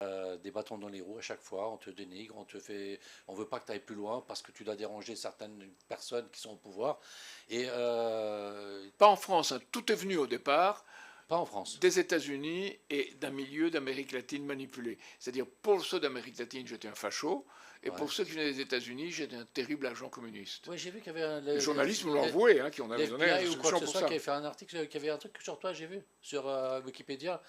des bâtons dans les roues à chaque fois, on te dénigre, on veut pas que tu ailles plus loin parce que tu dois déranger certaines personnes qui sont au pouvoir. Et Pas en France, hein. Tout est venu au départ pas en France. des États-Unis et d'un milieu d'Amérique latine manipulé. C'est-à-dire, pour ceux d'Amérique latine, j'étais un facho, et Ouais. pour ceux qui venaient des États-Unis, j'étais un terrible agent communiste. Ouais, j'ai vu qu'il y avait Les journalistes me l'ont avoué, hein, qui en avaient donné l'FBI ou quoi que l'instruction ce pour soit ça. qui avait fait un article, qui avait un truc sur toi, j'ai vu, sur Wikipédia.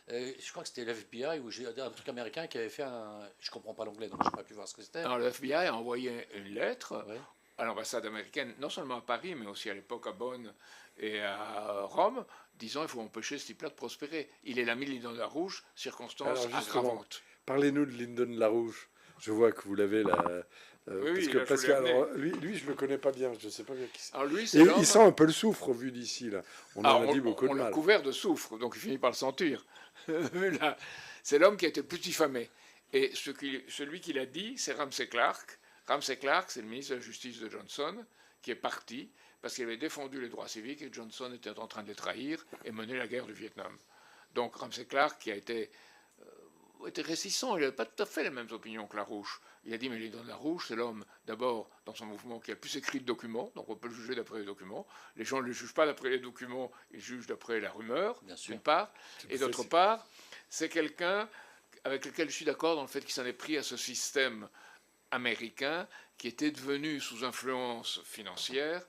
Je crois que c'était l'FBI ou un truc américain qui avait fait un. Je comprends pas l'anglais, donc j'ai pas pu voir ce que c'était. Alors, le FBI a envoyé une lettre Ouais. à l'ambassade américaine, non seulement à Paris, mais aussi à l'époque à Bonn et à Rome, disant qu'il faut empêcher ce type-là de prospérer. Il est l'ami de Lyndon LaRouche, circonstance Alors justement, aggravante. parlez-nous de Lyndon LaRouche. Je vois que vous l'avez là. Oui, oui, là, je Parce vous que l'ai amené. alors, lui, je le connais pas bien. Je sais pas bien qui c'est. Alors lui, Et c'est l'homme. il sent un peu le soufre au vu d'ici là. On en a dit beaucoup On de l'a mal. couvert de soufre, donc il finit par le sentir. Là, c'est l'homme qui a été le plus diffamé. Et celui qui l'a dit, c'est Ramsey Clark. Ramsey Clark, c'est le ministre de la Justice de Johnson, qui est parti parce qu'il avait défendu les droits civiques et Johnson était en train de les trahir et mener la guerre du Vietnam. Donc Ramsey Clark, qui a était réticent, il n'avait pas tout à fait les mêmes opinions que LaRouche. Il a dit, mais Lyndon LaRouche, c'est l'homme, d'abord, dans son mouvement, qui a le plus écrit de documents, donc on peut le juger d'après les documents. Les gens ne le jugent pas d'après les documents, ils jugent d'après la rumeur, d'une part. Et d'autre part, c'est quelqu'un avec lequel je suis d'accord dans le fait qu'il s'en est pris à ce système américain qui était devenu, sous influence financière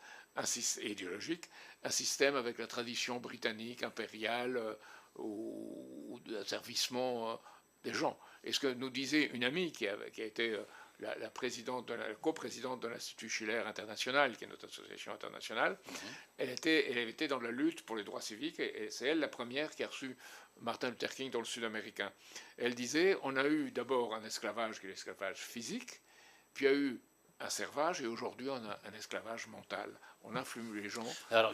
et idéologique, un système avec la tradition britannique, impériale, ou d'asservissement des gens. Et ce que nous disait une amie qui a été la présidente la coprésidente de l'Institut Schiller International, qui est notre association internationale, elle avait été dans la lutte pour les droits civiques, et c'est elle la première qui a reçu Martin Luther King dans le Sud américain. Elle disait, on a eu d'abord un esclavage qui est l'esclavage physique, puis il y a eu un servage, et aujourd'hui on a un esclavage mental. On influe les gens. Alors,